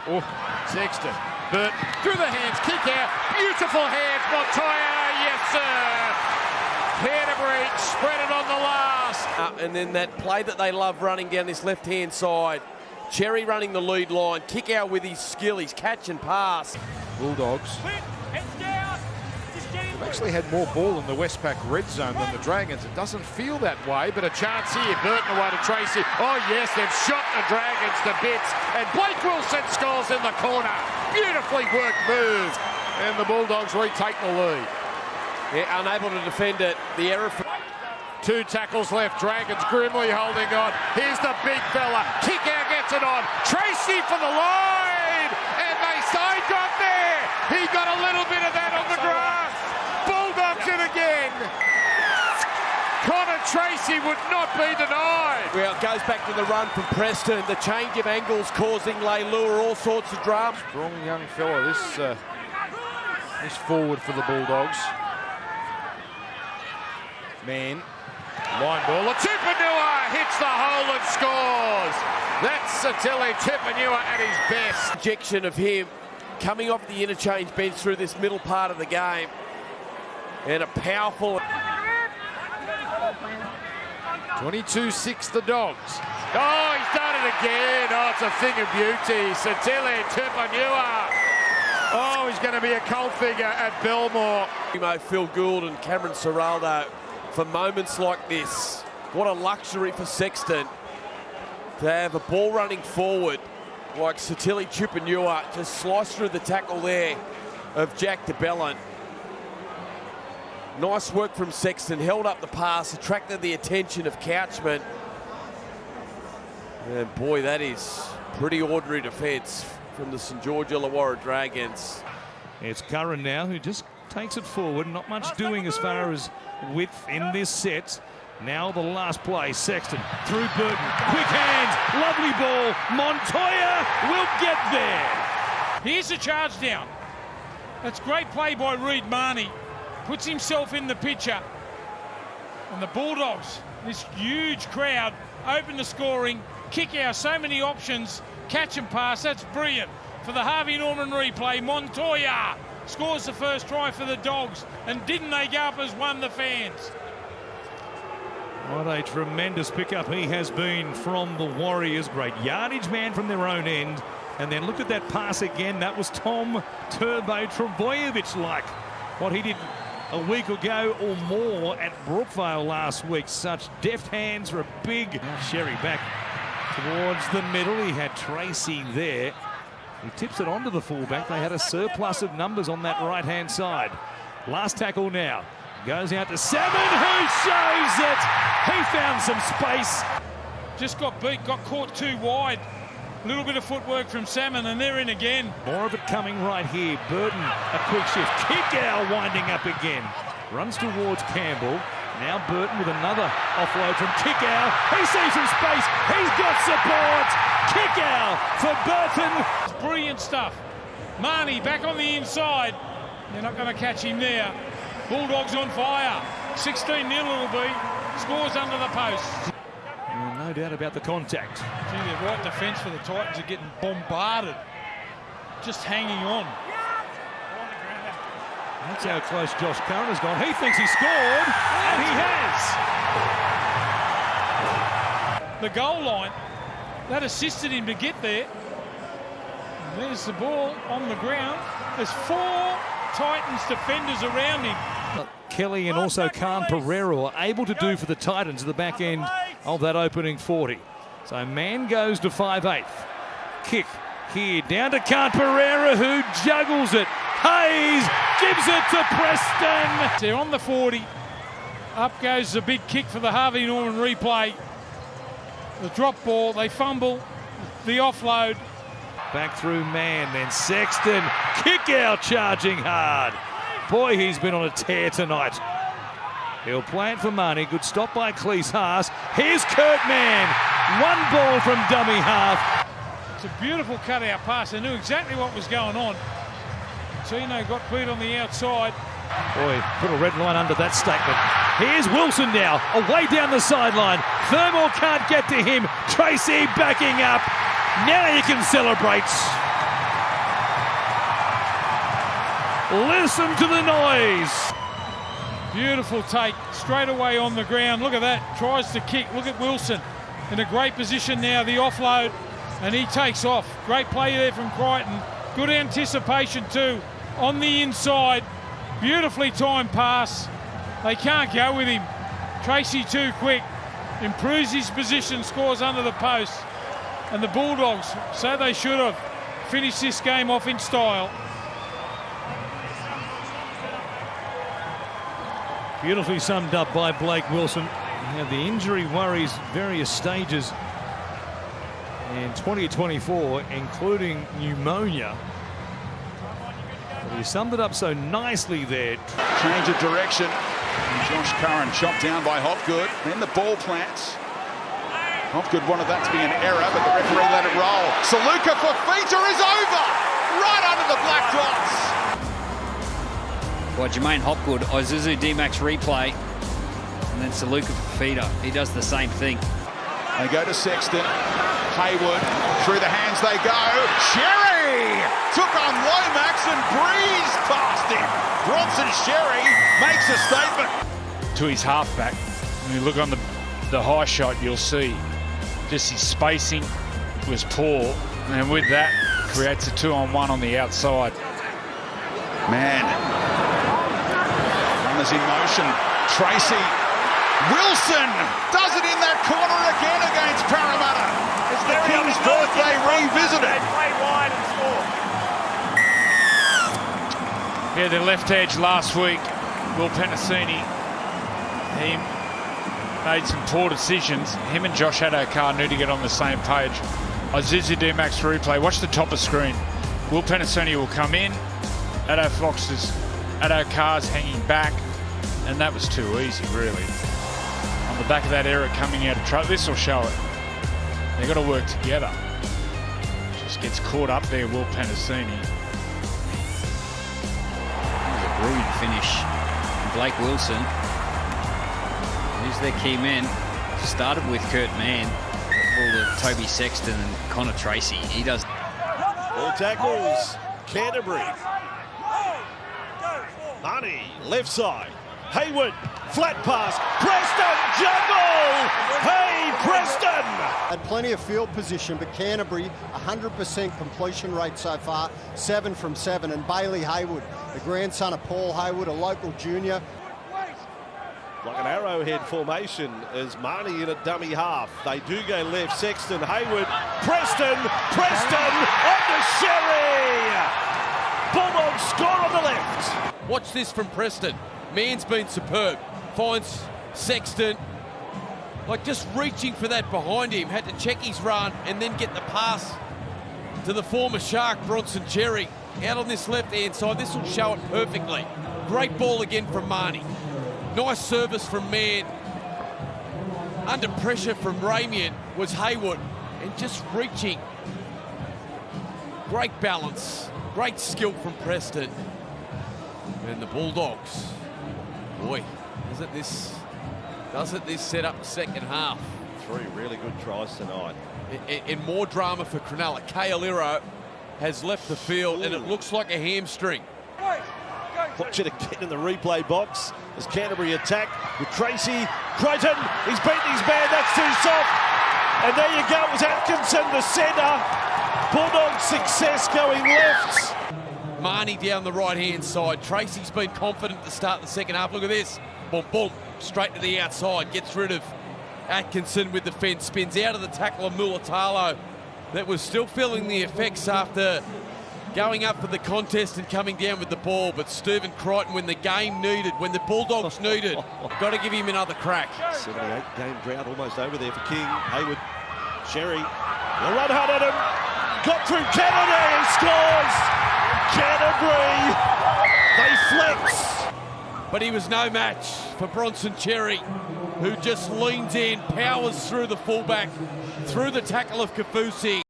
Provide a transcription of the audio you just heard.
Oh, Sexton. Burton through the hands, kick out. Beautiful hands, Montoya. Yes, sir. Canterbury spread it on the last. And then that play that they love running down this left-hand side. Cherry running the lead line. Kick out with his skill, his catch and pass. Bulldogs. They've actually had more ball in the Westpac red zone than the Dragons. It doesn't feel that way, but a chance here. Burton away to Tracy. Oh, yes, they've shot the Dragons to bits. And Blake Wilson scores in the corner. Beautifully worked move. And the Bulldogs retake the lead. They're unable to defend it. The error. Two tackles left. Dragons grimly holding on. Here's the big fella. Kick out gets it on. Tracy for the line. And they say got there. He got a little bit of that on the grass. Bulldogs it again. Connor Tracy would not be denied. Well, it goes back to the run from Preston. The change of angles causing Leilua all sorts of drama. Strong young fella. This forward for the Bulldogs. Man. Line ball. Tupanua hits the hole and scores. That's Satili Tupanua at his best. Injection of him coming off the interchange bench through this middle part of the game. And a powerful... 22-6 the Dogs. Oh, he's done it again. Oh, it's a thing of beauty. Satili Tupanua. Oh, he's going to be a cult figure at Belmore. Phil Gould and Cameron Ciraldo for moments like this. What a luxury for Sexton to have a ball running forward like Satili Tupanua just slice through the tackle there of Jack de Belin. Nice work from Sexton, held up the pass, attracted the attention of Couchman. And boy, that is pretty ordinary defence from the St George Illawarra Dragons. It's Curran now who just takes it forward. Not much doing as far as width in this set. Now the last play, Sexton through Burton. Quick hands, lovely ball. Montoya will get there. Here's the charge down. That's great play by Reid Marnie. Puts himself in the picture. And the Bulldogs, this huge crowd, open the scoring, kick out, so many options, catch and pass. That's brilliant. For the Harvey Norman replay, Montoya scores the first try for the Dogs. And didn't they go up as one, the fans? What a tremendous pickup he has been from the Warriors. Great yardage man from their own end. And then look at that pass again. That was Tom Turbo Trbojevic-like. What he did a week ago or more at Brookvale last week. Such deft hands for a big... Sherry back towards the middle. He had Tracy there. He tips it onto the fullback. They had a surplus of numbers on that right-hand side. Last tackle now. Goes out to Salmon, who shows it. He found some space. Just got beat, got caught too wide. A little bit of footwork from Salmon, and they're in again. More of it coming right here. Burton, a quick shift. Kickout winding up again. Runs towards Campbell. Now Burton with another offload from Kickout. He sees some space. He's got support. Kickout for Burton. It's brilliant stuff. Marnie back on the inside. They're not going to catch him there. Bulldogs on fire. 16-0 it'll be. Scores under the post. No doubt about the contact. Gee, the right defence for the Titans are getting bombarded. Just hanging on. That's how close Josh Curran has gone. He thinks he scored, and he has. The goal line, that assisted him to get there. And there's the ball on the ground. There's 4 Titans defenders around him. Kelly and also Khan Pereira are able to do for the Titans at the back end of that opening 40. So man goes to 5/8. Kick here down to Khan Pereira, who juggles it. Hayes gives it to Preston. They're on the 40. Up goes the big kick for the Harvey Norman replay. The drop ball, they fumble. The offload. Back through man, then Sexton. Kick out charging hard. Boy, he's been on a tear tonight. He'll play it for money. Good stop by Cleese Haas. Here's Kurt Mann. One ball from dummy half. It's a beautiful cutout pass. They knew exactly what was going on. Tino got beat on the outside. Boy, put a red line under that statement. Here's Wilson now, away down the sideline. Thurmore can't get to him. Tracy backing up. Now you can celebrate. Listen to the noise. Beautiful take, straight away on the ground. Look at that, tries to kick. Look at Wilson in a great position now, the offload, and he takes off. Great play there from Crichton. Good anticipation too on the inside. Beautifully timed pass. They can't go with him. Tracy too quick. Improves his position, scores under the post. And the Bulldogs, so they should have, finished this game off in style. Beautifully summed up by Blake Wilson. Now the injury worries various stages in 2024, including pneumonia. But he summed it up so nicely there. Change of direction. And Josh Curran chopped down by Hopgood. Then the ball plants. Hopgood wanted that to be an error, but the referee let it roll. Saluka for Fafita is over! Right under the black dots! By Jermaine Hopgood, Isuzu D-Max replay, and then Saluka Fafita. He does the same thing. They go to Sexton. Hayward, through the hands they go. Sherry took on Lomax and breezed past him. Bronson Sherry makes a statement. To his halfback. When you look on the high shot, you'll see just his spacing was poor, and with that creates a 2-on-1 on the outside. Man, runners in motion. Tracy Wilson does it in that corner again against Parramatta. It's the King's birthday revisited. Yeah, the left edge last week, Will Penasini, he made some poor decisions. Him and Josh Addo-Carr need to get on the same page. Isuzu D-Max replay. Watch the top of screen. Will Penasini will come in. Addo-Carr's hanging back, and that was too easy, really. On the back of that error coming out of trouble, this will show it. They've got to work together. Just gets caught up there, Will Penasini. Brilliant finish. Blake Wilson, who's their key men, started with Kurt Mann, all the Toby Sexton and Connor Tracy. He does. All tackles, Canterbury. Marnie, left side. Hayward, flat pass. Preston, juggle! Hey, Preston! Had plenty of field position, but Canterbury, 100% completion rate so far, 7 from 7. And Bailey Hayward, the grandson of Paul Hayward, a local junior. Like an arrowhead formation as Marnie in a dummy half. They do go left. Sexton, Hayward, Preston on to Sherry! Bulldogs score on the left. Watch this from Preston. Mann's been superb. Finds Sexton. Like just reaching for that behind him. Had to check his run and then get the pass to the former Shark, Bronson Cherry. Out on this left-hand side. This will show it perfectly. Great ball again from Marnie. Nice service from Mann. Under pressure from Ramian was Hayward. And just reaching. Great balance. Great skill from Preston. And the Bulldogs. Boy, doesn't this set up the second half? 3 really good tries tonight. And more drama for Cronulla. Kaeliro has left the field. Ooh. And it looks like a hamstring. Watch it again in the replay box as Canterbury attack with Tracy. Crichton, he's beaten his man, that's too soft. And there you go, it was Atkinson, the centre. Bulldog success going left. Marnie down the right-hand side. Tracy's been confident to start the second half. Look at this. Boom, boom. Straight to the outside. Gets rid of Atkinson with the fence. Spins out of the tackle of Mulatalo. That was still feeling the effects after going up for the contest and coming down with the ball. But Stephen Crichton, when the game needed, when the Bulldogs needed, got to give him another crack. 78 game drought almost over there for King. Hayward, Sherry. The run hard at him. Got through Kennedy and scores. Canterbury, they flex. But he was no match for Bronson Cherry, who just leans in, powers through the fullback, through the tackle of Kafusi,